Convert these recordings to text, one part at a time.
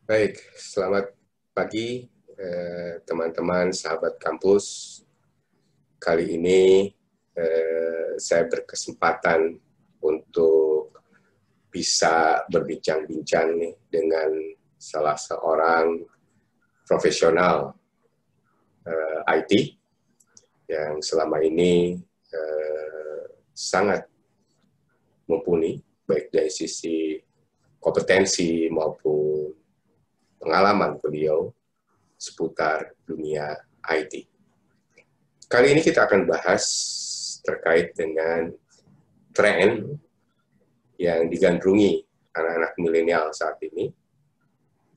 Baik, selamat pagi teman-teman sahabat kampus. Kali ini saya berkesempatan untuk bisa berbincang-bincang nih dengan salah seorang profesional IT yang selama ini sangat mumpuni, baik dari sisi kompetensi maupun pengalaman beliau seputar dunia IT. Kali ini kita akan bahas terkait dengan tren yang digandrungi anak-anak milenial saat ini,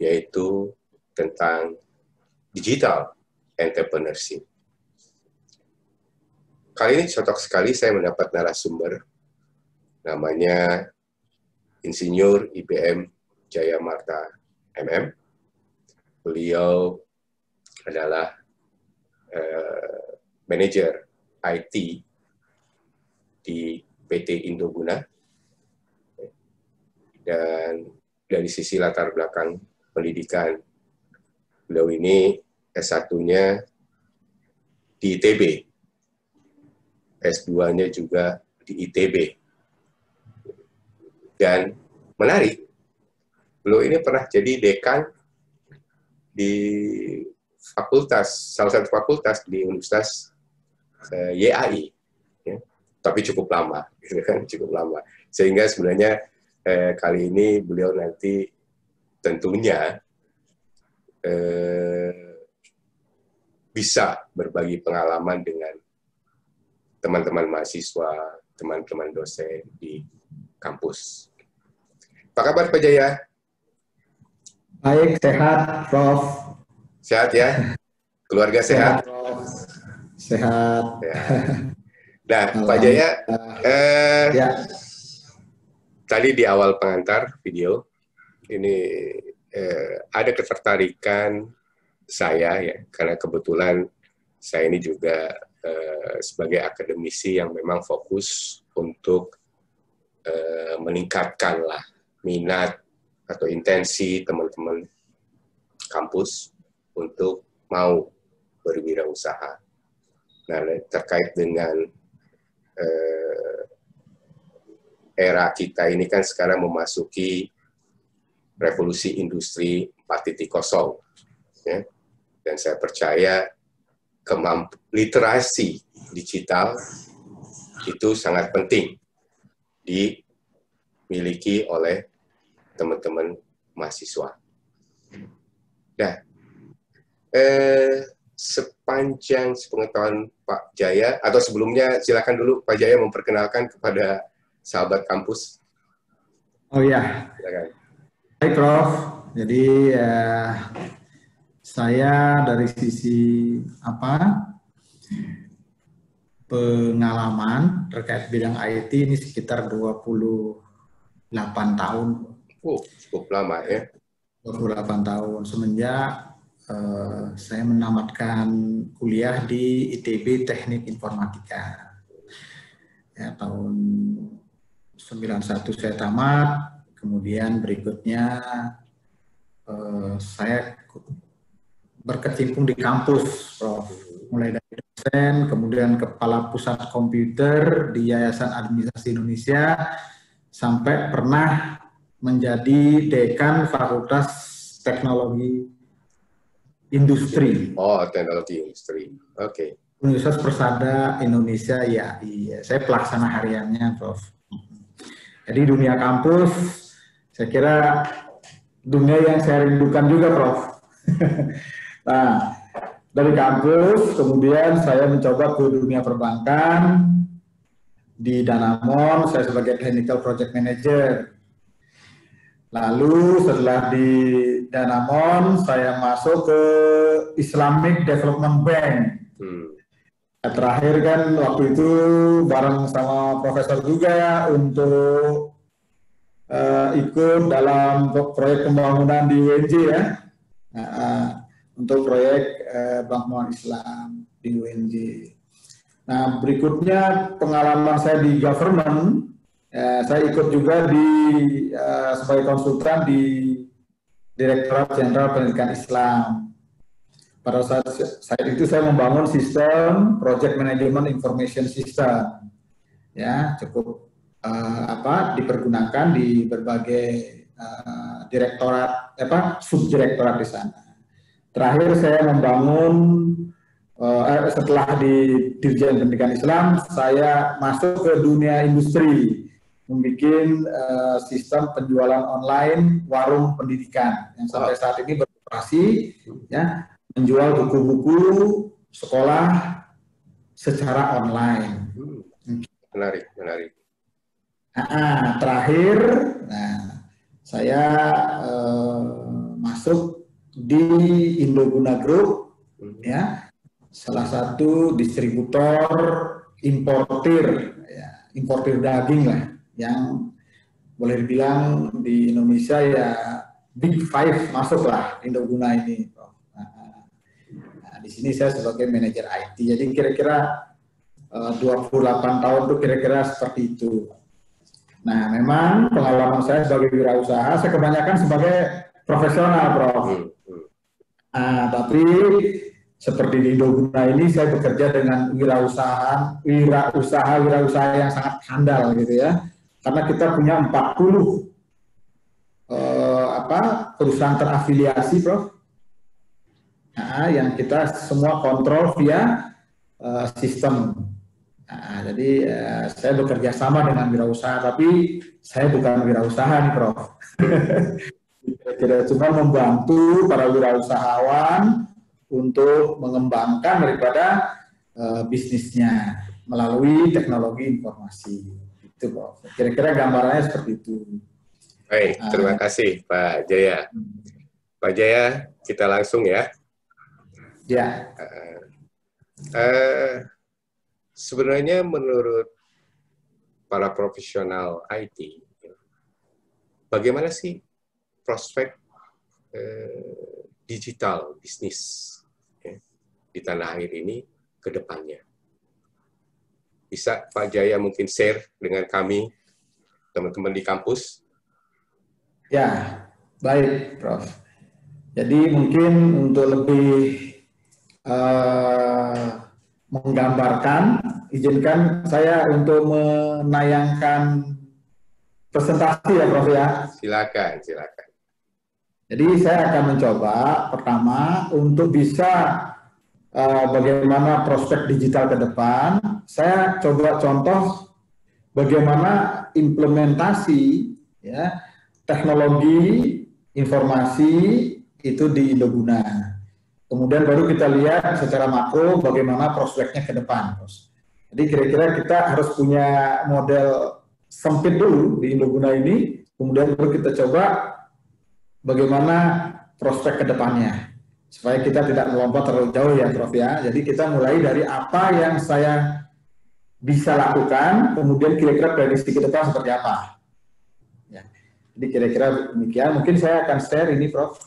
yaitu tentang digital entrepreneurship. Kali ini cocok sekali saya mendapat narasumber, namanya Insinyur IBM Jaya Marta MM. Beliau adalah manajer IT di PT Indoguna, dan dari sisi latar belakang pendidikan, beliau ini S1-nya di ITB, S2-nya juga di ITB, dan menarik, beliau ini pernah jadi dekan di fakultas, salah satu fakultas di Universitas YAI, ya. Tapi cukup lama, gitu kan, cukup lama. Sehingga sebenarnya kali ini beliau nanti tentunya bisa berbagi pengalaman dengan teman-teman mahasiswa, teman-teman dosen di kampus. Apa kabar Pak Jaya? Baik, sehat, Prof. Sehat ya? Keluarga sehat? Sehat. Ya. Nah, Pak Jaya, ya. Tadi di awal pengantar video, ini ada ketertarikan saya ya, karena kebetulan saya ini juga sebagai akademisi yang memang fokus untuk meningkatkanlah minat atau intensi teman-teman kampus untuk mau berwirausaha. Nah, terkait dengan era kita ini kan sekarang memasuki revolusi industri 4.0, ya. Dan saya percaya literasi digital itu sangat penting dimiliki oleh teman-teman mahasiswa. Nah, sepanjang sepengetahuan Pak Jaya, atau sebelumnya silakan dulu Pak Jaya memperkenalkan kepada sahabat kampus. Oh ya, Silakan. baik Prof. Jadi saya dari sisi pengalaman terkait bidang IT ini sekitar 28 tahun. Cukup lama ya. 28 tahun semenjak saya menamatkan kuliah di ITB Teknik Informatika. Ya, tahun 91 saya tamat, kemudian berikutnya saya berkecimpung di kampus, Prof. Mulai dari dosen, kemudian kepala pusat komputer di Yayasan Administrasi Indonesia, sampai pernah menjadi dekan Fakultas Teknologi Industri. Oh, teknologi industri. Oke. Okay. Universitas Persada Indonesia, ya, iya. Saya pelaksana hariannya, Prof. Jadi dunia kampus, saya kira dunia yang saya rindukan juga, Prof. Nah, dari kampus, kemudian saya mencoba ke dunia perbankan. Di Danamon, saya sebagai Technical Project Manager. Lalu setelah di Danamon, saya masuk ke Islamic Development Bank. Terakhir kan waktu itu bareng sama profesor juga untuk ikut dalam proyek pembangunan di UNJ ya, untuk proyek Bank Muan Islam di UNJ. Nah, berikutnya pengalaman saya di government, saya ikut juga di sebagai konsultan di Direktorat Jenderal Pendidikan Islam. Pada saat itu saya membangun sistem Project Management Information System, ya cukup dipergunakan di berbagai direktorat, subdirektorat di sana. Terakhir saya membangun setelah di Dirjen Pendidikan Islam, saya masuk ke dunia industri, membuat sistem penjualan online warung pendidikan yang sampai saat ini beroperasi, ya, menjual buku-buku sekolah secara online. Menarik, menarik. Terakhir, saya masuk di Indoguna Group, ya, salah satu distributor importir, ya, importir daging lah, yang boleh dibilang di Indonesia ya Big Five masuklah Indoguna ini. Di sini saya sebagai manajer IT, jadi kira-kira 28 tahun itu kira-kira seperti itu. Nah, memang pengalaman saya sebagai wirausaha, saya kebanyakan sebagai profesional, Prof. Tapi seperti di Indoguna ini, saya bekerja dengan wirausaha yang sangat handal, gitu ya. Karena kita punya 40 perusahaan terafiliasi, Prof. Yang kita semua kontrol via sistem. Jadi saya bekerja sama dengan wirausaha, tapi saya bukan wirausaha nih, Prof. Kita cuma membantu para wirausahawan untuk mengembangkan daripada bisnisnya melalui teknologi informasi. Itu, Prof. Kira-kira gambarannya seperti itu. Baik, terima kasih Pak Jaya. Pak Jaya, kita langsung ya. Ya. Sebenarnya menurut para profesional IT, bagaimana sih prospek digital bisnis di tanah air ini ke depannya? Bisa Pak Jaya mungkin share dengan kami, teman-teman di kampus? Ya, baik, Prof. Jadi mungkin untuk lebih menggambarkan, izinkan saya untuk menayangkan presentasi ya, Prof ya. Silakan, silakan. Jadi saya akan mencoba pertama untuk bisa bagaimana prospek digital ke depan. Saya coba contoh bagaimana implementasi, ya, teknologi informasi itu di Indoguna. Kemudian baru kita lihat secara makro bagaimana prospeknya ke depan. Jadi kira-kira kita harus punya model sempit dulu di Indoguna ini, kemudian baru kita coba bagaimana prospek ke depannya. Supaya kita tidak melompat terlalu jauh ya, Prof ya. Jadi kita mulai dari apa yang saya bisa lakukan, kemudian kira-kira prediksi ke depan seperti apa. Ya. Jadi kira-kira demikian. Mungkin saya akan share ini, Prof.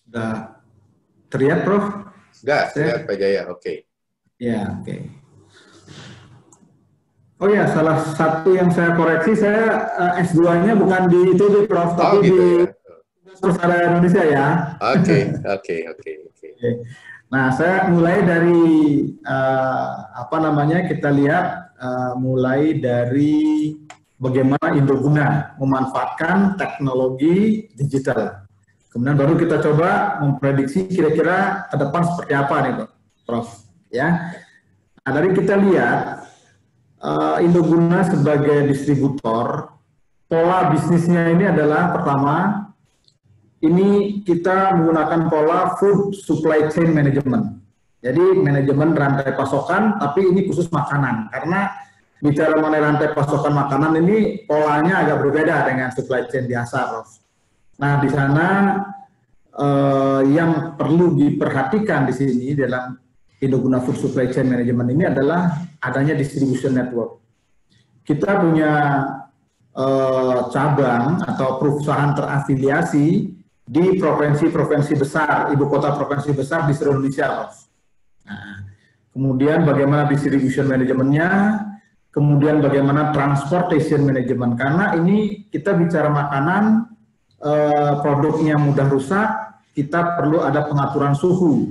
Sudah terlihat, Prof? Sudah terlihat, Pak Jaya, oke. Ya, oke. Oh ya, salah satu yang saya koreksi, saya S2-nya bukan di ITB, Prof, tapi gitu, di Persada Indonesia ya. Oke. Nah, saya mulai dari kita lihat mulai dari bagaimana Indoguna memanfaatkan teknologi digital. Kemudian baru kita coba memprediksi kira-kira ke depan seperti apa nih, Prof. Ya. Nah, dari kita lihat Indoguna sebagai distributor, pola bisnisnya ini adalah pertama, ini kita menggunakan pola food supply chain management. Jadi manajemen rantai pasokan, tapi ini khusus makanan. Karena bicara mengenai rantai pasokan makanan ini polanya agak berbeda dengan supply chain biasa, Prof. Nah, di sana yang perlu diperhatikan di sini dalam Indoguna Food Supply Chain Management ini adalah adanya distribution network. Kita punya cabang atau perusahaan terafiliasi di provinsi-provinsi besar, ibu kota provinsi besar di seluruh Indonesia. Nah, kemudian bagaimana distribution manajemennya, kemudian bagaimana transportation management, karena ini kita bicara makanan, produknya mudah rusak, kita perlu ada pengaturan suhu,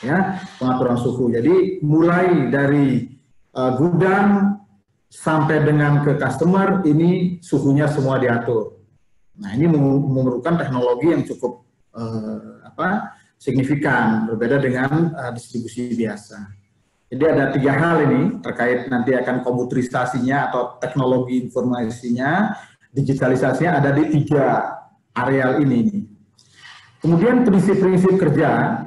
ya, pengaturan suhu. Jadi mulai dari gudang sampai dengan ke customer, ini suhunya semua diatur. Nah, ini memerlukan teknologi yang cukup signifikan, berbeda dengan distribusi biasa. Jadi ada 3 hal ini terkait nanti akan komputerisasinya atau teknologi informasinya, digitalisasinya ada di 3 areal ini. Kemudian prinsip-prinsip kerja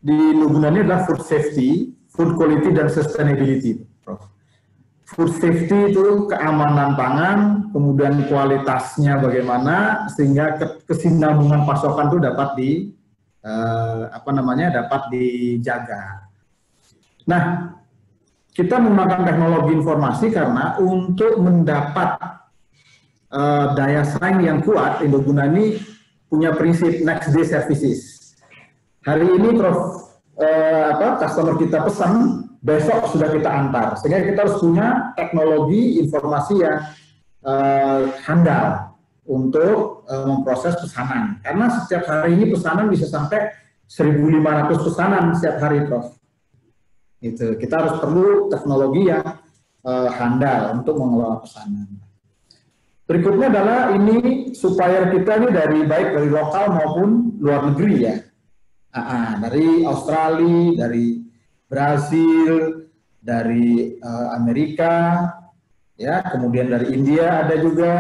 di Indoguna ini adalah food safety, food quality, dan sustainability. Food safety itu keamanan pangan, kemudian kualitasnya bagaimana sehingga kesinambungan pasokan itu dapat dapat dijaga. Nah, kita menggunakan teknologi informasi karena untuk mendapat daya saing yang kuat, Indoguna ini punya prinsip next day services. Hari ini customer kita pesan, besok sudah kita antar, sehingga kita harus punya teknologi informasi yang handal untuk memproses pesanan. Karena setiap hari ini pesanan bisa sampai 1.500 pesanan setiap hari, Prof. Itu kita harus perlu teknologi yang handal untuk mengelola pesanan. Berikutnya adalah ini supplier kita ini baik dari lokal maupun luar negeri ya. Dari Australia, dari Brasil, dari Amerika, ya, kemudian dari India ada juga,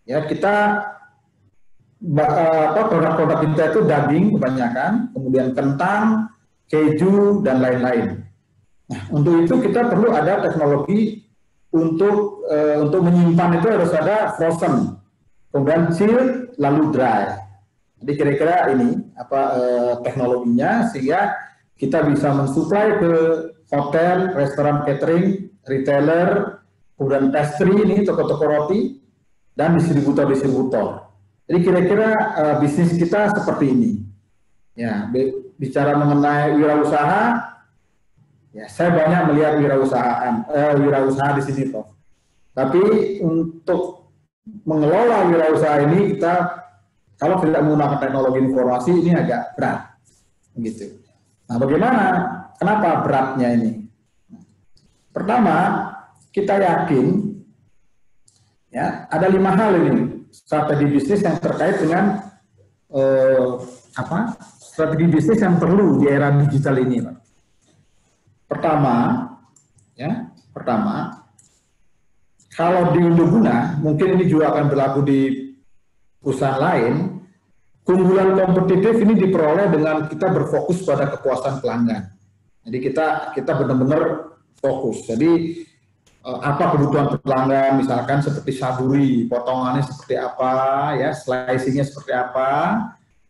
ya, kita produk-produk kita itu daging kebanyakan, kemudian kentang, keju, dan lain-lain. Nah, untuk itu kita perlu ada teknologi untuk menyimpan itu harus ada frozen, kemudian chill, lalu dry. Jadi kira-kira ini teknologinya sehingga kita bisa mensuplai ke hotel, restoran catering, retailer, kemudian pastry ini toko-toko roti, dan distributor-distributor. Jadi kira-kira bisnis kita seperti ini. Ya, bicara mengenai wirausaha, ya saya banyak melihat wirausaha di sini, Prof. Tapi untuk mengelola wirausaha ini kita kalau tidak menggunakan teknologi informasi ini agak berat, gitu. Nah, bagaimana? Kenapa beratnya ini? Pertama, kita yakin ya ada 5 hal ini strategi bisnis yang terkait dengan strategi bisnis yang perlu di era digital ini, Pak. Pertama, kalau di Indoguna, mungkin ini juga akan berlaku di perusahaan lain. Keunggulan kompetitif ini diperoleh dengan kita berfokus pada kepuasan pelanggan. Jadi kita benar-benar fokus. Jadi apa kebutuhan pelanggan, misalkan seperti saburi, potongannya seperti apa, ya, slicingnya seperti apa.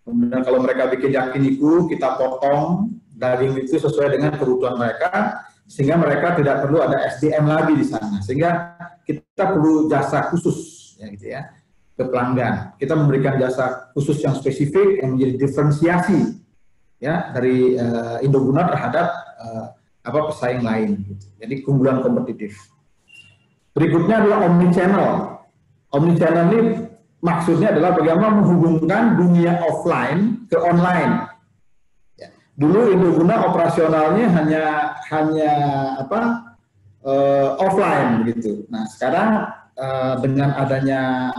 Kemudian kalau mereka bikin yakiniku, kita potong daging itu sesuai dengan kebutuhan mereka, sehingga mereka tidak perlu ada SDM lagi di sana. Sehingga kita perlu jasa khusus, ya, gitu ya, ke pelanggan. Kita memberikan jasa khusus yang spesifik yang menjadi diferensiasi ya dari Indoguna terhadap pesaing lain. Gitu. Jadi keunggulan kompetitif. Berikutnya adalah omnichannel. Omnichannel ini maksudnya adalah bagaimana menghubungkan dunia offline ke online. Ya. Dulu Indoguna operasionalnya hanya offline gitu. Nah sekarang dengan adanya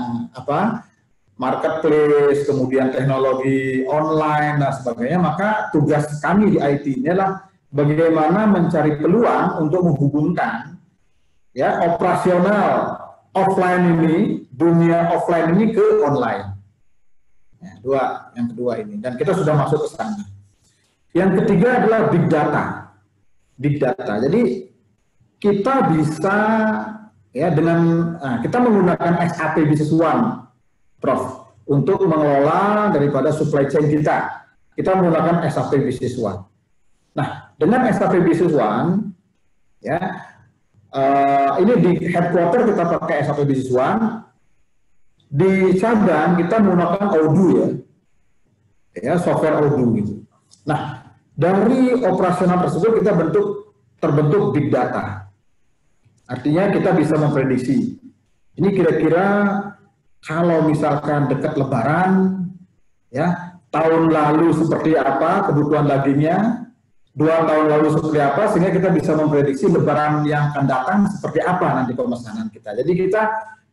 marketplace, kemudian teknologi online dan sebagainya, maka tugas kami di IT ini adalah bagaimana mencari peluang untuk menghubungkan ya operasional offline ini, dunia offline ini ke online. Ya, yang kedua ini, dan kita sudah masuk ke sana. Yang ketiga adalah big data. Big data. Jadi kita bisa ya kita menggunakan SAP Business One, Prof, untuk mengelola daripada supply chain kita. Kita menggunakan SAP Business One. Nah, dengan SAP Business One, ya, ini di headquarter kita pakai SAP Business One. Di cabang kita menggunakan Odoo, ya, software Odoo gitu. Nah, dari operasional tersebut kita terbentuk big data. Artinya kita bisa memprediksi. Ini kira-kira kalau misalkan dekat Lebaran, ya, tahun lalu seperti apa kebutuhan dagingnya, 2 tahun lalu seperti apa, sehingga kita bisa memprediksi Lebaran yang akan datang seperti apa nanti pemesanan kita. Jadi kita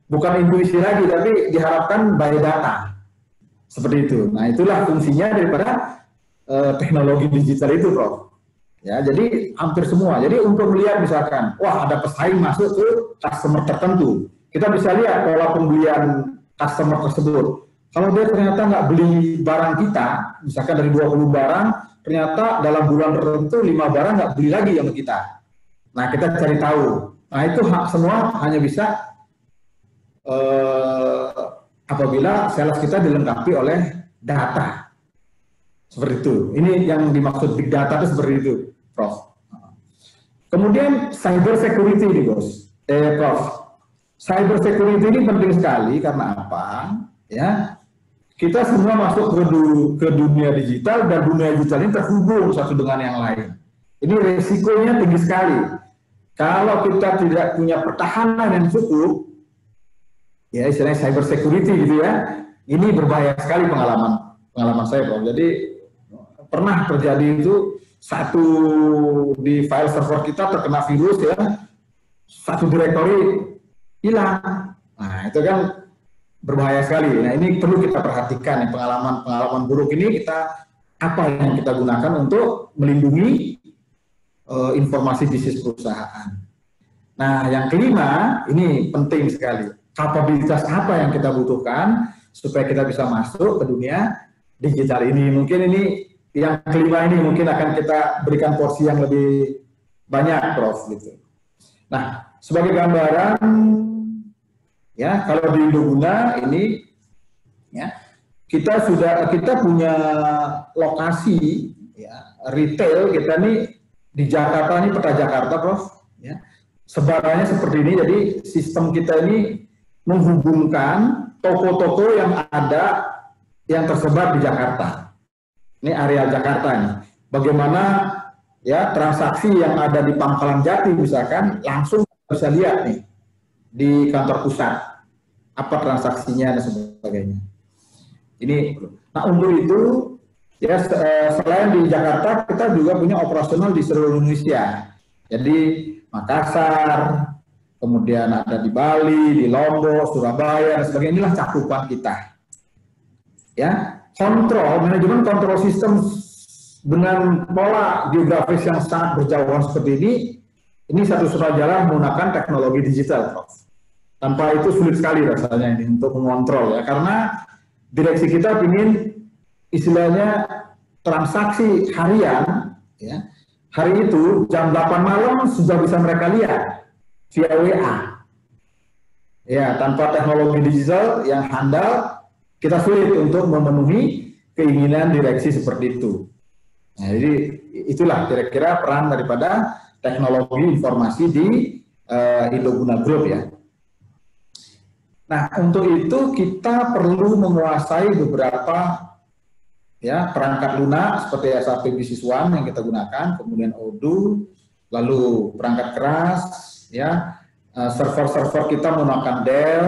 bukan intuisi lagi, tapi diharapkan by data. Seperti itu. Nah, itulah fungsinya daripada teknologi digital itu, Prof. Ya, jadi hampir semua. Jadi untuk melihat misalkan, wah ada pesaing masuk ke customer tertentu, kita bisa lihat pola pembelian customer tersebut. Kalau dia ternyata nggak beli barang kita, misalkan dari 20 barang, ternyata dalam bulan tertentu 5 barang nggak beli lagi sama kita. Nah, kita cari tahu. Nah, itu semua hanya bisa apabila sales kita dilengkapi oleh data. Seperti itu. Ini yang dimaksud big data itu seperti itu, Prof. Kemudian cyber security ini, Bos. Prof. Cyber security ini penting sekali karena apa? Ya, kita semua masuk ke dunia digital dan dunia digital ini terhubung satu dengan yang lain. Ini resikonya tinggi sekali. Kalau kita tidak punya pertahanan yang cukup, ya istilahnya cyber security gitu ya, ini berbahaya sekali pengalaman saya, Prof. Jadi pernah terjadi itu satu di file server kita terkena virus ya, satu direktori hilang. Nah, itu kan berbahaya sekali. Nah, ini perlu kita perhatikan ya, pengalaman buruk ini apa yang kita gunakan untuk melindungi informasi bisnis perusahaan. Nah, yang kelima ini penting sekali. Kapabilitas apa yang kita butuhkan supaya kita bisa masuk ke dunia digital ini. Mungkin ini yang kelima ini mungkin akan kita berikan porsi yang lebih banyak, Prof. Gitu. Nah, sebagai gambaran, ya kalau di Indoguna ini, ya kita punya lokasi, ya retail kita nih di Jakarta ini, peta Jakarta, Prof. Ya, sebarannya seperti ini. Jadi sistem kita ini menghubungkan toko-toko yang ada yang tersebar di Jakarta. Ini area Jakarta nih. Bagaimana ya transaksi yang ada di Pangkalan Jati misalkan langsung bisa lihat nih di kantor pusat apa transaksinya dan sebagainya. Ini, nah untuk itu ya selain di Jakarta kita juga punya operasional di seluruh Indonesia. Jadi Makassar, kemudian ada di Bali, di Lombok, Surabaya, dan sebagainya. Inilah cakupan kita. Ya, manajemen kontrol sistem dengan pola geografis yang sangat berjauhan seperti ini satu-satunya jalan menggunakan teknologi digital, Prof. Tanpa itu sulit sekali rasanya ini untuk mengontrol ya, karena direksi kita ingin istilahnya transaksi harian, ya, hari itu jam 8 malam sudah bisa mereka lihat via WA. Ya, tanpa teknologi digital yang handal, kita sulit untuk memenuhi keinginan direksi seperti itu. Nah, jadi itulah kira-kira peran daripada teknologi informasi di Indoguna Group ya. Nah, untuk itu kita perlu menguasai beberapa ya perangkat lunak seperti SAP Business One yang kita gunakan, kemudian Odoo, lalu perangkat keras, ya server-server kita menggunakan Dell,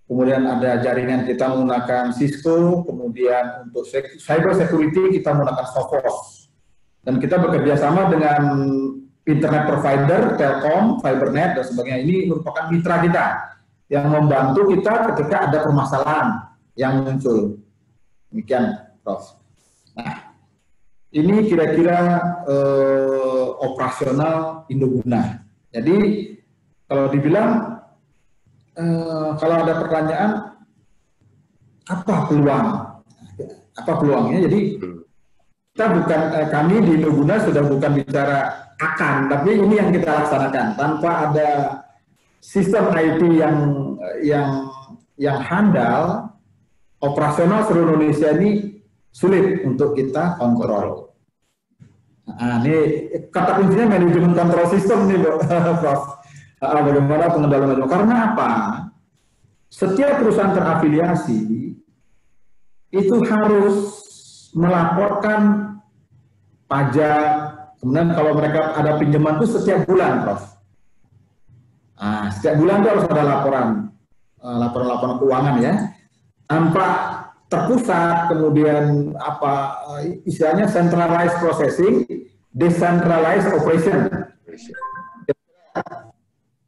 kemudian ada jaringan kita menggunakan Cisco, kemudian untuk cyber security kita menggunakan Sophos, dan kita bekerja sama dengan internet provider, Telkom, Fibernet dan sebagainya. Ini merupakan mitra kita yang membantu kita ketika ada permasalahan yang muncul. Demikian, Prof. Nah, ini kira-kira operasional Indoguna. Jadi kalau dibilang kalau ada pertanyaan apa peluangnya? Jadi kita bukan kami di Indoguna sudah bukan bicara akan, tapi ini yang kita laksanakan tanpa ada sistem IT yang handal. operasional seluruh Indonesia ini sulit untuk kita kontrol. Nah, ini kata kuncinya manajemen kontrol sistem nih, Prof. Bagaimana pengendalian? Karena apa? Setiap perusahaan terafiliasi itu harus melaporkan pajak. Kemudian kalau mereka ada pinjaman itu setiap bulan, Prof. Nah, setiap bulan itu harus ada laporan keuangan ya. Tanpa terpusat, kemudian apa istilahnya centralized processing, decentralized operation.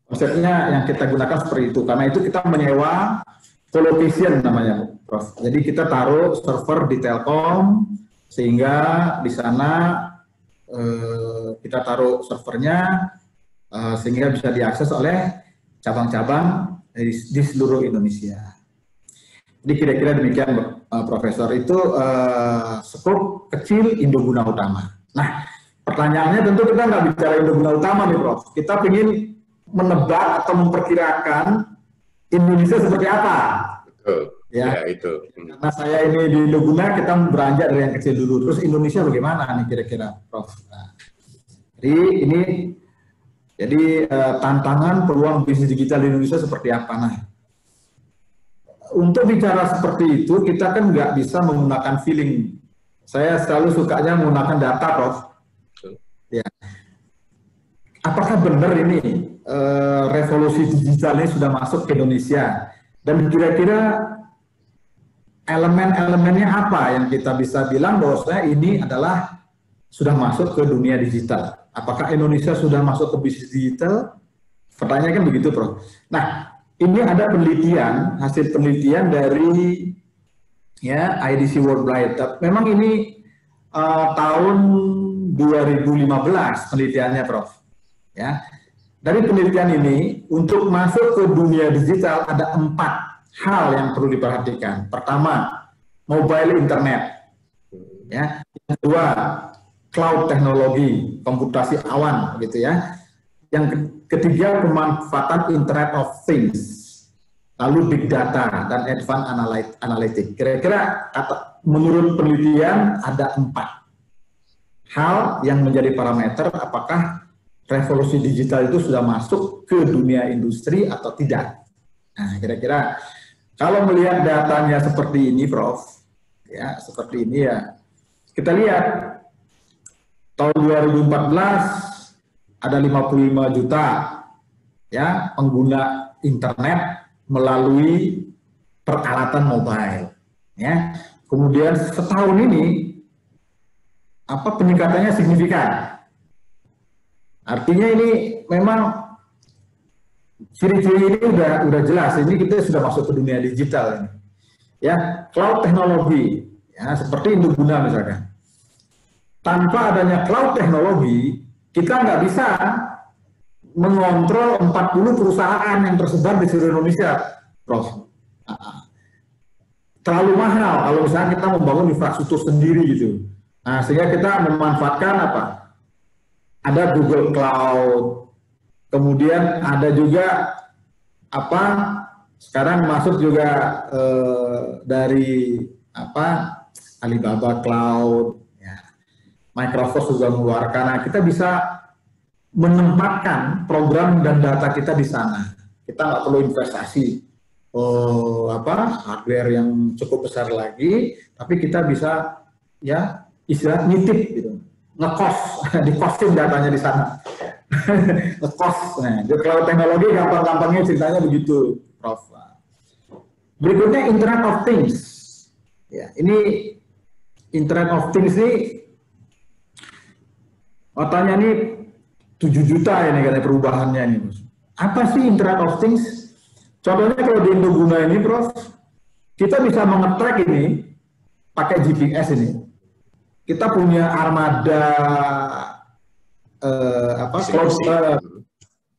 Konsepnya yang kita gunakan seperti itu. Karena itu kita menyewa colocation namanya, Prof. Jadi kita taruh server di Telkom sehingga di sana kita taruh servernya sehingga bisa diakses oleh cabang-cabang di seluruh Indonesia. Jadi kira-kira demikian, Profesor. Itu skop kecil Indoguna Utama. Nah, pertanyaannya tentu kita nggak bicara Indoguna Utama nih, Prof. Kita ingin menebak atau memperkirakan Indonesia seperti apa. Betul. Ya, itu. Karena saya ini di Indoguna, kita beranjak dari yang kecil dulu. Terus Indonesia bagaimana nih kira-kira, Prof? Nah, jadi tantangan peluang bisnis digital di Indonesia seperti apa? Nah, untuk bicara seperti itu, kita kan nggak bisa menggunakan feeling. Saya selalu sukanya menggunakan data, Prof. Ya. Apakah benar ini revolusi digital ini sudah masuk ke Indonesia? Dan kira-kira elemen-elemennya apa yang kita bisa bilang bahwasanya ini adalah sudah masuk ke dunia digital? Apakah Indonesia sudah masuk ke bisnis digital? Pertanyaannya kan begitu, Prof. Nah, ini ada penelitian, hasil penelitian dari ya IDC Worldwide. Memang ini tahun 2015 penelitiannya, Prof. Ya, dari penelitian ini untuk masuk ke dunia digital ada 4 hal yang perlu diperhatikan. Pertama, mobile internet. Ya, yang kedua, cloud teknologi, komputasi awan, gitu ya. Yang ketiga, pemanfaatan Internet of Things, lalu big data dan advanced analytics. Kira-kira menurut penelitian ada 4 hal yang menjadi parameter apakah revolusi digital itu sudah masuk ke dunia industri atau tidak. Nah, kira-kira kalau melihat datanya seperti ini, Prof, ya seperti ini ya. Kita lihat tahun 2014 ada 55 juta ya pengguna internet melalui peralatan mobile. Ya, kemudian setahun ini peningkatannya signifikan. Artinya ini memang ciri-ciri ini udah jelas. Ini kita sudah masuk ke dunia digital ini. Ya, cloud teknologi, ya seperti Indoguna misalkan. Tanpa adanya cloud teknologi, kita nggak bisa mengontrol 40 perusahaan yang tersebar di seluruh Indonesia, Prof. Terlalu mahal kalau misalnya kita membangun infrastruktur sendiri gitu. Nah, sehingga kita memanfaatkan ada Google Cloud, kemudian ada juga sekarang masuk juga dari Alibaba Cloud, ya. Microsoft juga mengeluarkan. Nah, kita bisa menempatkan program dan data kita di sana. Kita nggak perlu investasi hardware yang cukup besar lagi, tapi kita bisa ya istilah nitip gitu. Ngekos, dikosin datanya di sana. Ngekos. Nah, di cloud teknologi gampang-gampangnya ceritanya begitu, Prof. Berikutnya Internet of Things. Ya, ini Internet of Things ini katanya ini 7 juta ini katanya perubahannya ini. Apa sih Internet of Things? Contohnya kalau di Indoguna ini, Prof, kita bisa mengetrack ini pakai GPS ini. Kita punya armada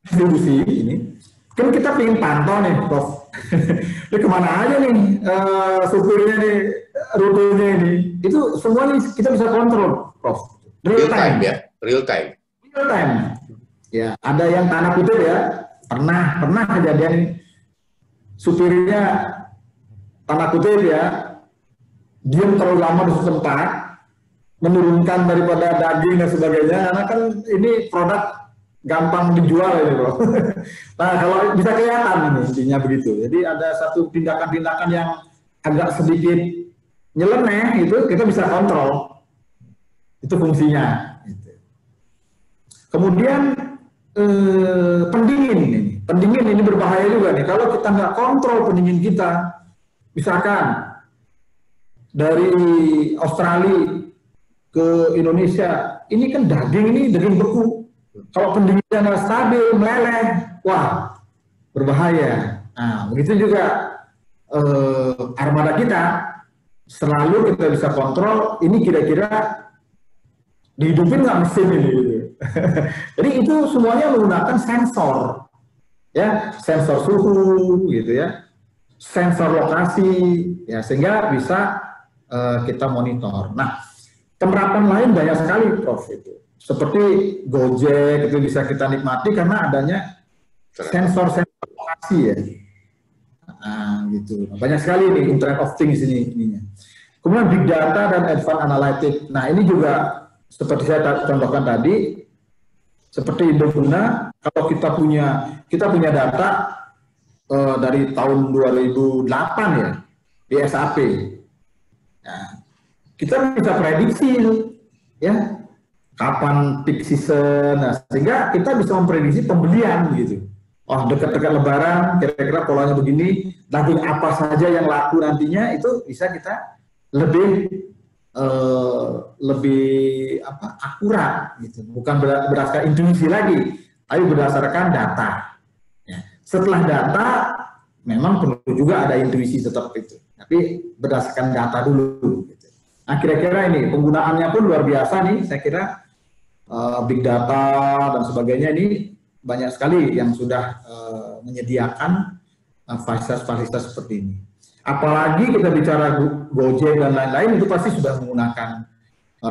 distribusi ini. Kan kita pengen pantau nih, Prof. Ini kemana aja nih supirnya nih, rutenya ini. Itu semua nih kita bisa kontrol, Prof. Real time ya, real time. Real time. Ya, ada yang tanda kutip ya, pernah kejadian supirnya tanda kutip ya, diam terlalu lama di suatu tempat, menurunkan daripada daging dan sebagainya, karena kan ini produk gampang dijual ini bro. Nah kalau bisa kelihatan ini intinya begitu. Jadi ada satu tindakan-tindakan yang agak sedikit nyeleneh itu kita bisa kontrol. Itu fungsinya. Kemudian pendingin ini berbahaya juga nih. Kalau kita nggak kontrol pendingin kita, misalkan dari Australia ke Indonesia, ini kan daging beku. Kalau pendinginnya nggak stabil, meleleh, wah berbahaya. Nah begitu juga armada kita, selalu kita bisa kontrol. Ini kira-kira dihidupin nggak mesin ini gitu. Jadi itu semuanya menggunakan sensor, ya, sensor suhu gitu ya, sensor lokasi, ya, sehingga bisa kita monitor. Nah, penerapan lain banyak sekali, Prof. Itu seperti Gojek itu bisa kita nikmati karena adanya sensor-sensor lokasi ya. Nah, gitu. Banyak sekali nih Internet of Things ininya. Kemudian Big Data dan Advanced Analytics. Nah, ini juga seperti saya contohkan tadi, seperti Indoguna, kalau kita punya data dari tahun 2008 ya di SAP, nah, kita bisa prediksi ya kapan peak season, nah, sehingga kita bisa memprediksi pembelian gitu. Oh dekat-dekat Lebaran, kira-kira polanya begini, daging apa saja yang laku nantinya itu bisa kita lebih akurat gitu, bukan berdasarkan intuisi lagi, tapi berdasarkan data. Ya. Setelah data, memang perlu juga ada intuisi tetap itu, tapi berdasarkan data dulu. Gitu. Nah kira-kira ini penggunaannya pun luar biasa nih, saya kira big data dan sebagainya ini banyak sekali yang sudah menyediakan fasilitas-fasilitas seperti ini. Apalagi kita bicara Gojek dan lain-lain itu pasti sudah menggunakan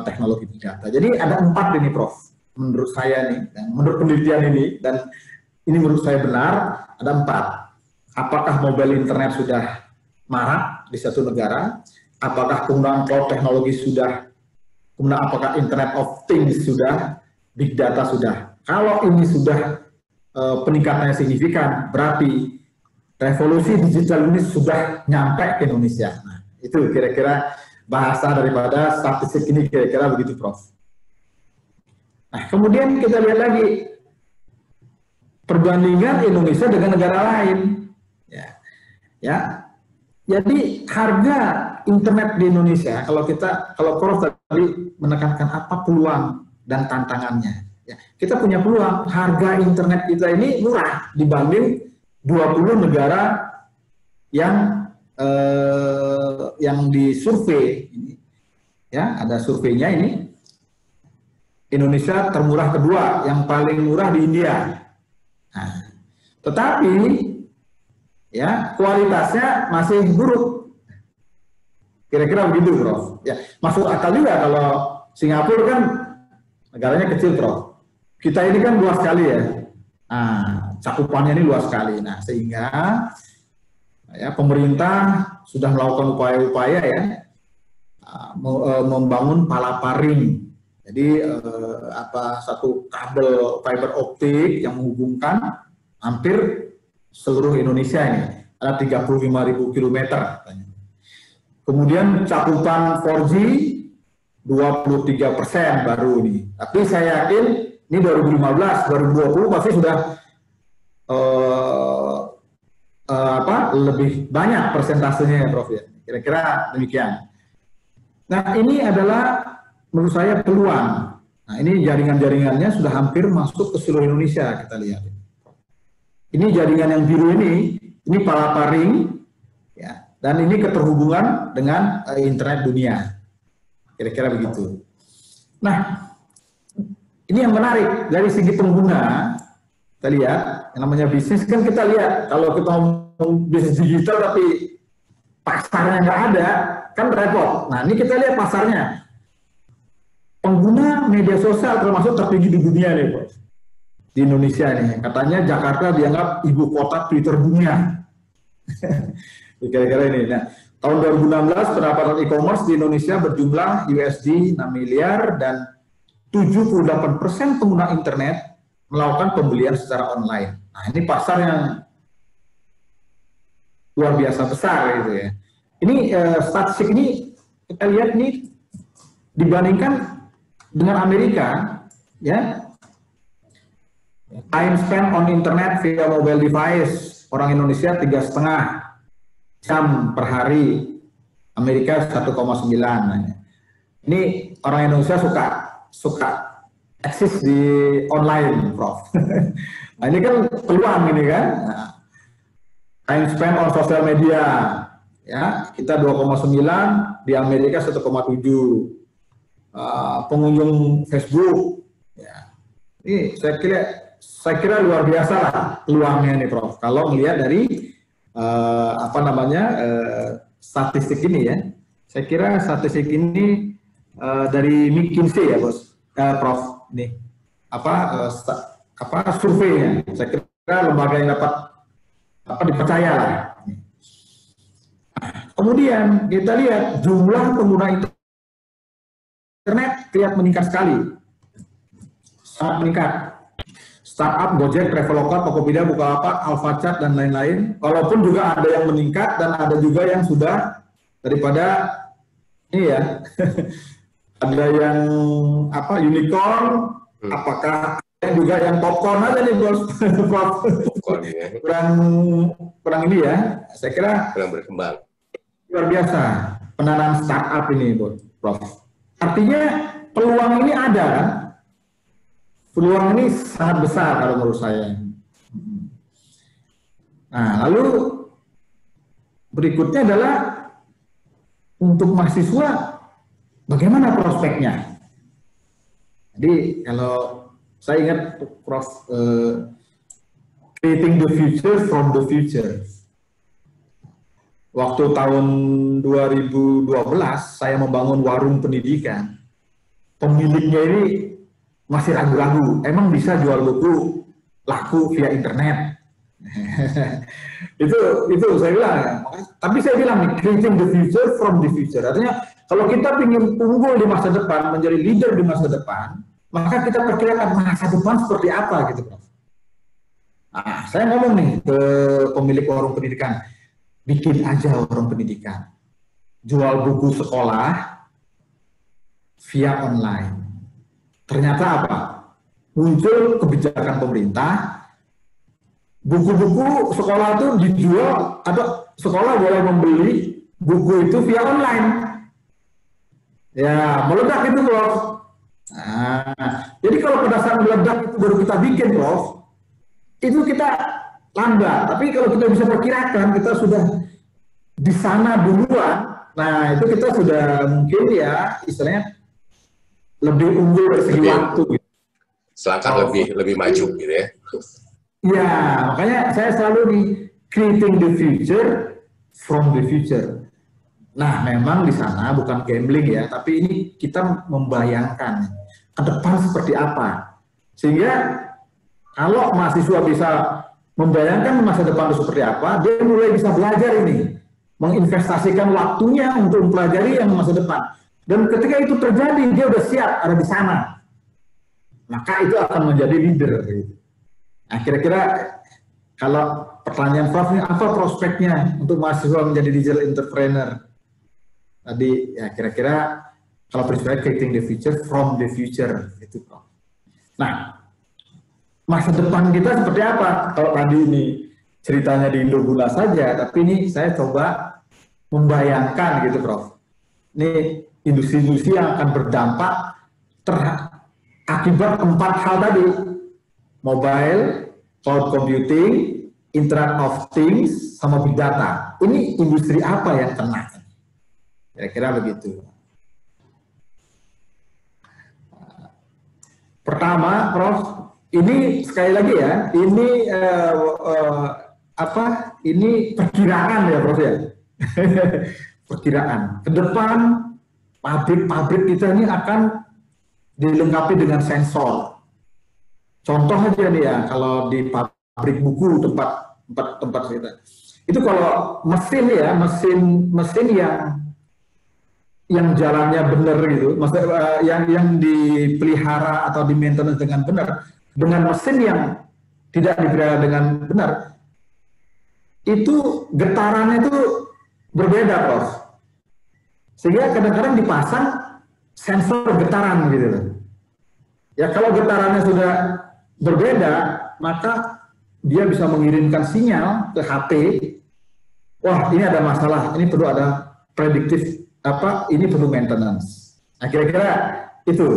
teknologi big data. Jadi ada 4 ini Prof. Menurut saya nih, dan menurut penelitian ini, dan ini menurut saya benar, ada 4. Apakah mobile internet sudah marak di satu negara? Apakah penggunaan cloud teknologi sudah? Kemudian apakah Internet of Things sudah? Big data sudah? Kalau ini sudah peningkatannya signifikan, berarti revolusi digital ini sudah nyampe ke Indonesia. Nah, itu kira-kira bahasa daripada statistik ini kira-kira begitu, Prof. Nah, kemudian kita lihat lagi perbandingan Indonesia dengan negara lain. Ya. Jadi harga internet di Indonesia, kalau Prof tadi menekankan apa peluang dan tantangannya. Ya, kita punya peluang, harga internet kita ini murah dibanding 20 negara yang disurvei ini, ya ada surveinya ini. Indonesia termurah kedua, yang paling murah di India. Nah, tetapi ya kualitasnya masih buruk. Kira-kira begitu, Prof. Ya, masuk akal juga kalau Singapura kan negaranya kecil, Prof. Kita ini kan luas sekali ya. Nah, cakupannya ini luas sekali. Nah, sehingga ya pemerintah sudah melakukan upaya-upaya ya membangun palaparing. Jadi satu kabel fiber optik yang menghubungkan hampir seluruh Indonesia ini. Ada 35.000 km katanya. Kemudian cakupan 4G 23% baru ini. Tapi saya yakin ini 2015, 2020 pasti sudah lebih banyak persentasenya ya Prof ya. Kira-kira demikian. Nah ini adalah menurut saya peluang. Nah ini jaringan-jaringannya sudah hampir masuk ke seluruh Indonesia, kita lihat. Ini jaringan yang biru ini palaparing, ya, dan ini keterhubungan dengan internet dunia. Kira-kira begitu. Nah, ini yang menarik dari segi pengguna. Kita lihat, yang namanya bisnis kan kita lihat, kalau kita ngomong bisnis digital tapi pasarnya nggak ada, kan repot. Nah, ini kita lihat pasarnya. Pengguna media sosial termasuk tertinggi di dunia nih, Bos. Di Indonesia nih, katanya Jakarta dianggap ibu kota Twitter dunia. Kira-kira ini. Nah, Tahun 2016 pendapatan e-commerce di Indonesia berjumlah USD 6 miliar dan 78% pengguna internet melakukan pembelian secara online. Nah, ini pasar yang luar biasa besar gitu ya. Ini statistik ini kita lihat nih dibandingkan dengan Amerika, ya. Time spent on internet via mobile device orang Indonesia 3,5 jam per hari, Amerika 1,9. Ini orang Indonesia suka eksis di online, Prof. Nah, ini kan peluang ini kan. Nah, time spent on sosial media, ya kita 2,9, di Amerika 1,7. Pengunjung Facebook, ya. Ini saya kira luar biasa lah peluangnya nih, Prof. Kalau melihat dari statistik ini ya, saya kira statistik ini dari McKinsey ya, Prof. Nih surveinya, saya kira lembaga yang dapat dipercaya lah. Kemudian kita lihat jumlah pengguna internet terlihat meningkat sekali, sangat meningkat. Startup, Gojek, Traveloka, Tokopedia, Bukalapak, Alfachat, dan lain-lain. Walaupun juga ada yang meningkat dan ada juga yang sudah daripada ini ya, ada yang unicorn, apakah ada juga yang popcorn aja nih, Bos? Popcorn ya. kurang ini ya, saya kira kurang berkembang. Luar biasa penanaan startup ini, Prof. Artinya peluang ini ada kan? Peluang ini sangat besar kalau menurut saya. Nah, lalu berikutnya adalah untuk mahasiswa, bagaimana prospeknya? Jadi kalau saya ingat, Prof, creating the future from the future. Waktu tahun 2012 saya membangun warung pendidikan. Pemiliknya ini masih ragu-ragu, emang bisa jual buku laku via internet? itu saya bilang, tapi saya bilang nih, creating the future from the future. Artinya kalau kita ingin unggul di masa depan, menjadi leader di masa depan, maka kita perkirakan masa depan seperti apa gitu, Prof. Nah, saya ngomong nih ke pemilik warung pendidikan, bikin aja warung pendidikan, jual buku sekolah via online. Ternyata apa? Muncul kebijakan pemerintah, buku-buku sekolah itu dijual, atau sekolah boleh membeli buku itu via online. Ya, meledak itu, Prof. Nah, jadi kalau pada saat meledak itu baru kita bikin, Prof, itu kita lambat. Tapi kalau kita bisa perkirakan, kita sudah di sana duluan, nah itu kita sudah mungkin ya istilahnya lebih unggul dari segi waktu. Gitu. Selangkah lebih maju gitu ya. Ya, makanya saya selalu di creating the future from the future. Nah, memang di sana bukan gambling ya, tapi ini kita membayangkan ke depan seperti apa. Sehingga kalau mahasiswa bisa membayangkan masa depan itu seperti apa, dia mulai bisa belajar ini, menginvestasikan waktunya untuk mempelajari yang masa depan. Dan ketika itu terjadi, dia udah siap ada di sana. Maka itu akan menjadi leader. Nah, kira-kira kalau pertanyaan Prof, apa prospeknya untuk mahasiswa menjadi digital entrepreneur? Tadi ya kira-kira kalau prinsipnya creating the future from the future itu, Prof. Nah, masa depan kita seperti apa? Kalau tadi ini ceritanya di Indoguna saja, tapi ini saya coba membayangkan gitu, Prof. Ini industri-industri yang akan berdampak akibat 4 hal tadi: mobile, cloud computing, Internet of Things, sama big data. Ini industri apa yang kena? Kira-kira begitu. Pertama, Prof, ini sekali lagi ya, ini ini perkiraan ya, Prof ya. Perkiraan. Ke depan pabrik-pabrik kita ini akan dilengkapi dengan sensor. Contoh aja nih ya, kalau di pabrik buku tempat kita, Itu kalau mesin ya, mesin yang jalannya benar gitu, maksudnya yang dipelihara atau di maintenance dengan benar, dengan mesin yang tidak dipelihara dengan benar, itu getarannya itu berbeda, Prof. Sehingga kadang-kadang dipasang sensor getaran gitu. Ya kalau getarannya sudah berbeda, maka dia bisa mengirimkan sinyal ke HP. Wah, ini ada masalah, ini perlu ada prediktif ini perlu maintenance. Nah, kira-kira itu.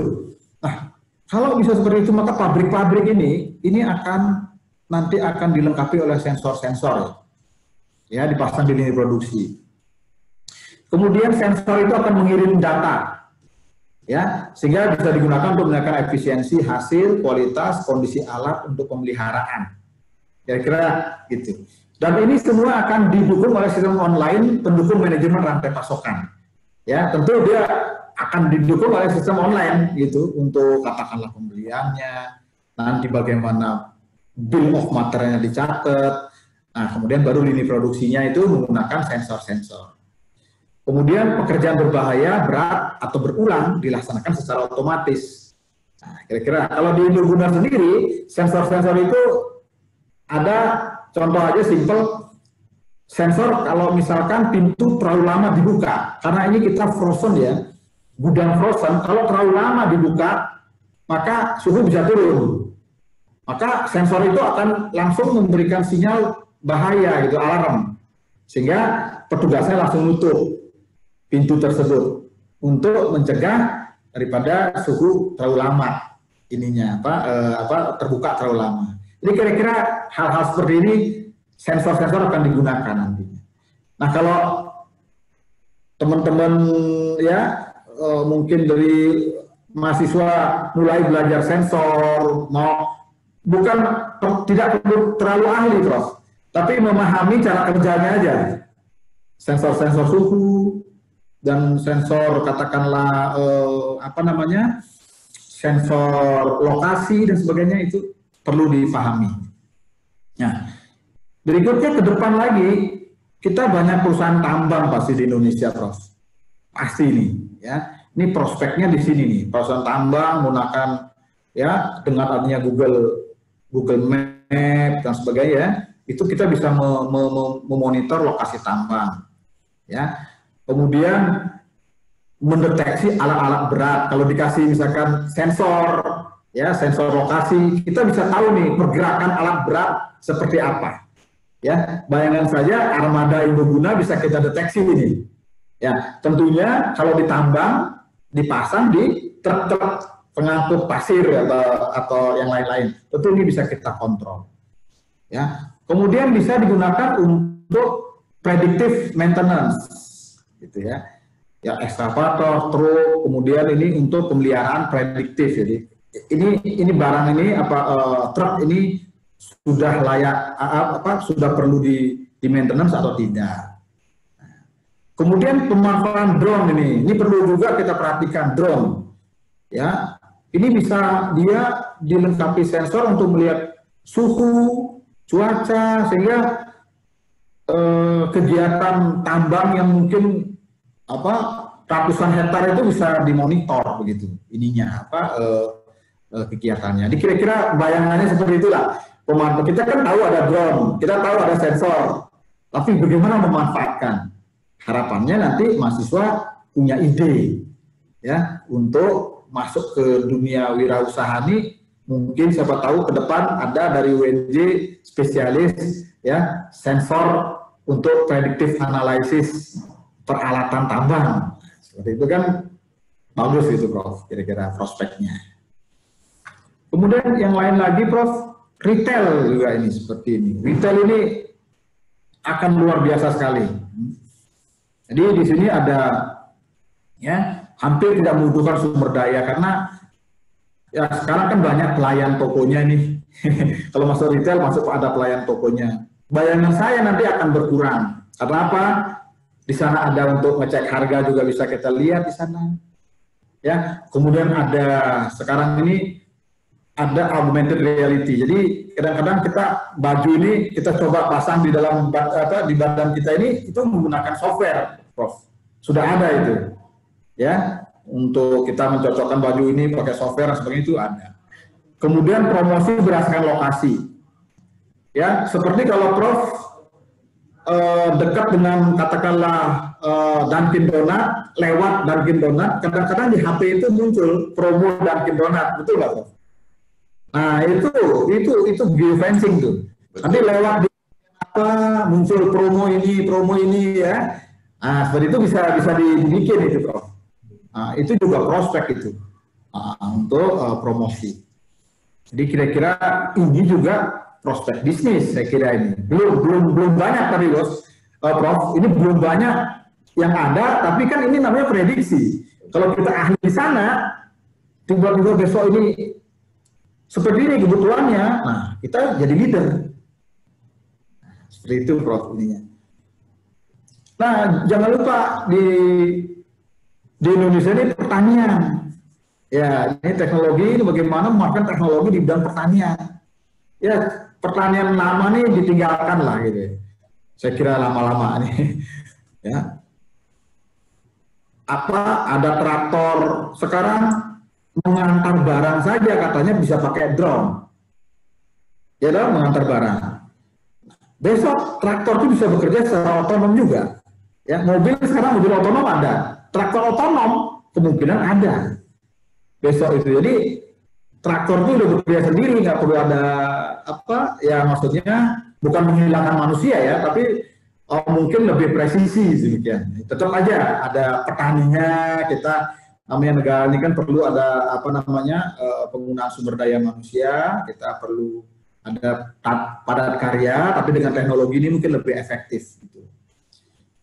Nah, kalau bisa seperti itu, maka pabrik-pabrik ini nanti akan dilengkapi oleh sensor-sensor. Ya, dipasang di lini produksi. Kemudian sensor itu akan mengirim data, ya, sehingga bisa digunakan untuk meningkatkan efisiensi hasil, kualitas, kondisi alat untuk pemeliharaan. Kira-kira gitu. Dan ini semua akan didukung oleh sistem online pendukung manajemen rantai pasokan. Ya, tentu dia akan didukung oleh sistem online gitu untuk katakanlah pembeliannya, nanti bagaimana bill of materialnya dicatat. Nah, kemudian baru lini produksinya itu menggunakan sensor-sensor. Kemudian pekerjaan berbahaya, berat, atau berulang dilaksanakan secara otomatis. Nah, kira-kira kalau di Indoguna sendiri, sensor-sensor itu ada, contoh aja simple, sensor kalau misalkan pintu terlalu lama dibuka, karena ini kita frozen ya, gudang frozen, kalau terlalu lama dibuka, maka suhu bisa turun. Maka sensor itu akan langsung memberikan sinyal bahaya, gitu, alarm. Sehingga petugasnya langsung nutup pintu tersebut untuk mencegah daripada suhu terlalu lama ininya terbuka terlalu lama. Jadi kira-kira hal-hal seperti ini sensor-sensor akan digunakan nantinya. Nah, kalau teman-teman ya mungkin dari mahasiswa mulai belajar sensor, tidak perlu terlalu ahli, Prof, tapi memahami cara kerjanya aja. Sensor-sensor suhu dan sensor katakanlah sensor lokasi dan sebagainya itu perlu dipahami. Nah, berikutnya ke depan lagi kita banyak perusahaan tambang pasti di Indonesia, Prof. Pasti nih, ya. Ini prospeknya di sini nih, perusahaan tambang menggunakan ya dengan adanya Google Map dan sebagainya, itu kita bisa memonitor lokasi tambang, ya. Kemudian mendeteksi alat-alat berat. Kalau dikasih misalkan sensor, ya sensor lokasi, kita bisa tahu nih pergerakan alat berat seperti apa. Ya, bayangkan saja armada Indoguna bisa kita deteksi ini. Ya, tentunya kalau ditambang dipasang di truk-truk pengangkut pasir atau yang lain-lain. Tentu ini bisa kita kontrol. Ya, kemudian bisa digunakan untuk predictive maintenance. Gitu ya, ya ekskavator, truk, kemudian ini untuk pemeliharaan prediktif. Jadi ini barang ini truk ini sudah layak sudah perlu di maintenance atau tidak. Kemudian pemanfaatan drone ini perlu juga kita perhatikan drone. Ya, ini bisa dia dilengkapi sensor untuk melihat suhu, cuaca, sehingga kegiatan tambang yang mungkin ratusan hektar itu bisa dimonitor begitu ininya kegiatannya. Jadi kira-kira bayangannya seperti itulah. Kita kan tahu ada drone, kita tahu ada sensor, tapi bagaimana memanfaatkan? Harapannya nanti mahasiswa punya ide ya untuk masuk ke dunia wirausaha ini. Mungkin siapa tahu ke depan ada dari UNJ spesialis ya sensor untuk predictive analysis peralatan tambang. Seperti itu kan bagus itu, Prof, kira-kira prospeknya. Kemudian yang lain lagi, Prof, retail juga ini seperti ini. Retail ini akan luar biasa sekali. Jadi di sini ada ya hampir tidak membutuhkan sumber daya karena ya sekarang kan banyak pelayan tokonya nih. Kalau masuk retail masuk ada pelayan tokonya. Bayangan saya nanti akan berkurang. Karena apa? Di sana ada untuk ngecek harga juga bisa kita lihat di sana. Ya, kemudian ada sekarang ini ada augmented reality. Jadi kadang-kadang kita baju ini kita coba pasang di dalam di badan kita ini itu menggunakan software, Prof. Sudah ada itu, ya, untuk kita mencocokkan baju ini pakai software dan sebagainya itu ada. Kemudian promosi berdasarkan lokasi, ya, seperti kalau Prof dekat dengan katakanlah Dunkin Donat, lewat Dunkin Donat, kadang-kadang di HP itu muncul promo Dunkin Donat, betul nggak, Prof? Nah, itu geofencing tuh. Nanti lewat di apa muncul promo ini ya. Nah, seperti itu bisa dibikin itu, Prof. Nah, itu juga prospek itu untuk promosi. Jadi kira-kira ini juga prospek bisnis, saya kira ini. Belum banyak tadi, Bos. Prof, ini belum banyak yang ada, tapi kan ini namanya prediksi. Kalau kita ahli di sana, tiba-tiba besok ini seperti ini kebutuhannya, nah kita jadi leader. Seperti itu, Prof, ininya. Nah, jangan lupa di Indonesia ini pertanian. Ya, ini teknologi, ini bagaimana memakai teknologi di bidang pertanian. Ya, pertanian lama nih ditinggalkan lah gitu. Saya kira lama-lama nih. Ya. Apa ada traktor sekarang mengantar barang saja katanya bisa pakai drone. Ya dong, mengantar barang. Besok traktor itu bisa bekerja secara otonom juga. Ya, mobil sekarang mobil otonom ada. Traktor otonom kemungkinan ada. Besok itu. Jadi traktor itu udah bekerja sendiri, nggak perlu ada apa ya, maksudnya bukan menghilangkan manusia ya, tapi mungkin lebih presisi demikian. Tetap aja ada petaninya, kita namanya negara ini kan perlu ada apa namanya penggunaan sumber daya manusia, kita perlu ada padat karya, tapi dengan teknologi ini mungkin lebih efektif. Gitu.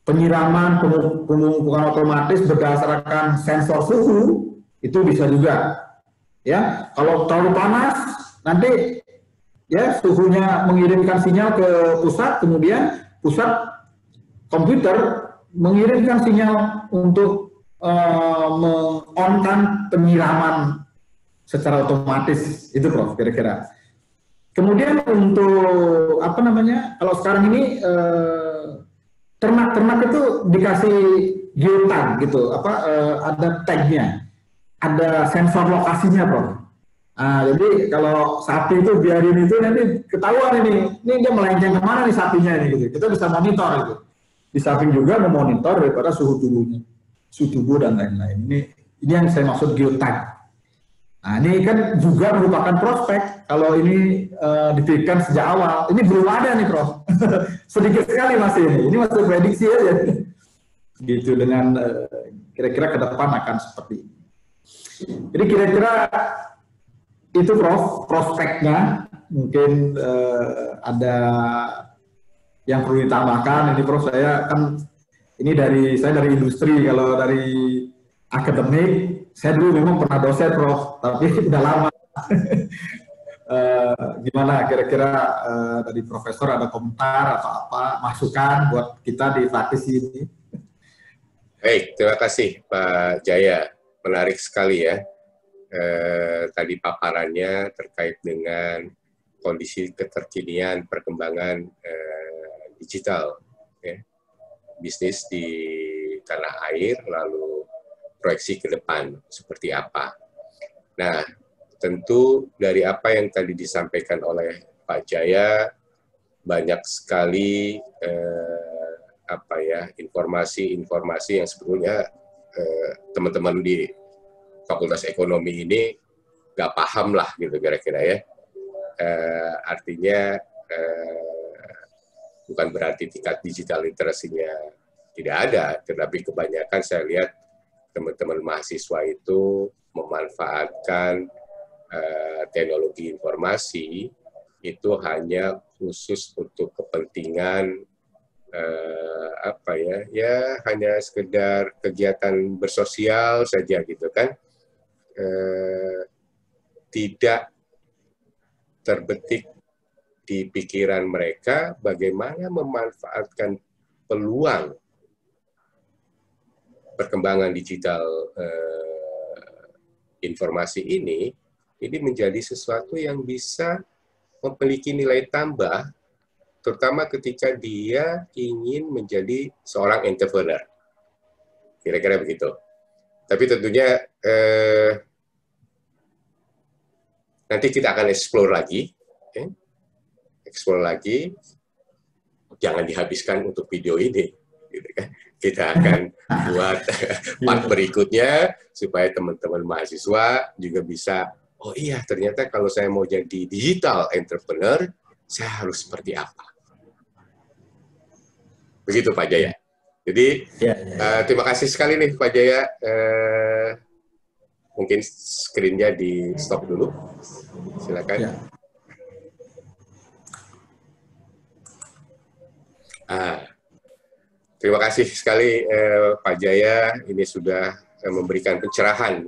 Penyiraman pemupukan otomatis berdasarkan sensor suhu itu bisa juga. Ya, kalau terlalu panas nanti ya suhunya mengirimkan sinyal ke pusat, kemudian pusat komputer mengirimkan sinyal untuk meng-on-kan penyiraman secara otomatis, itu, Prof, kira-kira. Kemudian untuk apa namanya, kalau sekarang ini ternak-ternak itu dikasih geotag gitu, ada tagnya, ada sensor lokasinya, Prof. Nah, jadi kalau sapi itu biarin itu nanti ketahuan ini dia melenceng kemana nih sapinya ini gitu. Kita bisa monitor itu. Di samping juga memonitor daripada suhu tubuhnya, suhu tubuh dan lain-lain. Ini yang saya maksud geotag. Nah, ini kan juga merupakan prospek kalau ini dipikirkan sejak awal. Ini belum ada nih, Prof. Sedikit sekali masih ini. Ini masih prediksi aja. Gitu, dengan kira-kira ke depan akan seperti ini. Jadi kira-kira itu, Prof, prospeknya. Mungkin ada yang perlu ditambahkan. Ini, Prof, saya kan ini saya dari industri. Kalau dari akademik, saya dulu memang pernah dosen, Prof, tapi udah lama. Gimana kira-kira dari Profesor ada komentar atau apa masukan buat kita di praktisi ini? Baik, terima kasih Pak Jaya. Menarik sekali ya. Tadi paparannya terkait dengan kondisi keterkinian perkembangan digital, ya, bisnis di tanah air, lalu proyeksi ke depan seperti apa. Nah, tentu dari apa yang tadi disampaikan oleh Pak Jaya, banyak sekali informasi-informasi yang sebetulnya teman-teman di Fakultas Ekonomi ini nggak paham lah gitu kira-kira ya. Artinya bukan berarti tingkat digital literasinya tidak ada, tetapi kebanyakan saya lihat teman-teman mahasiswa itu memanfaatkan teknologi informasi itu hanya khusus untuk kepentingan hanya sekedar kegiatan bersosial saja gitu kan, tidak terbetik di pikiran mereka bagaimana memanfaatkan peluang perkembangan digital informasi ini ini menjadi sesuatu yang bisa memiliki nilai tambah, terutama ketika dia ingin menjadi seorang entrepreneur. Kira-kira begitu. Tapi tentunya nanti kita akan explore lagi. Explore lagi, jangan dihabiskan untuk video ini. Gitu kan. Kita akan buat part berikutnya, supaya teman-teman mahasiswa juga bisa, oh iya ternyata kalau saya mau jadi digital entrepreneur, saya harus seperti apa. Begitu Pak Jaya. Jadi terima kasih sekali nih Pak Jaya. Mungkin screen-nya di stop dulu. Silakan. Terima kasih sekali Pak Jaya. Ini sudah memberikan pencerahan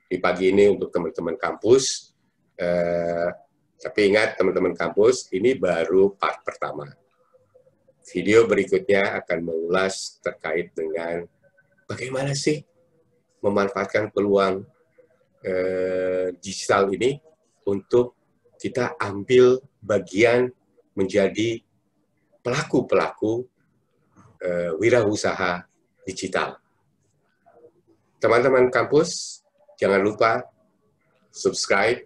di pagi ini untuk teman-teman kampus. Tapi ingat teman-teman kampus, ini baru part pertama. Video berikutnya akan mengulas terkait dengan bagaimana sih memanfaatkan peluang digital ini untuk kita ambil bagian menjadi pelaku-pelaku wirausaha digital. Teman-teman kampus, jangan lupa subscribe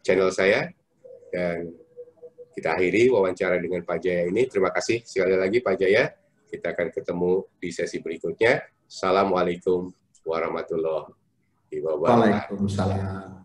channel saya, dan kita akhiri wawancara dengan Pak Jaya ini. Terima kasih sekali lagi Pak Jaya. Kita akan ketemu di sesi berikutnya. Assalamualaikum warahmatullahi wabarakatuh. Waalaikumsalam.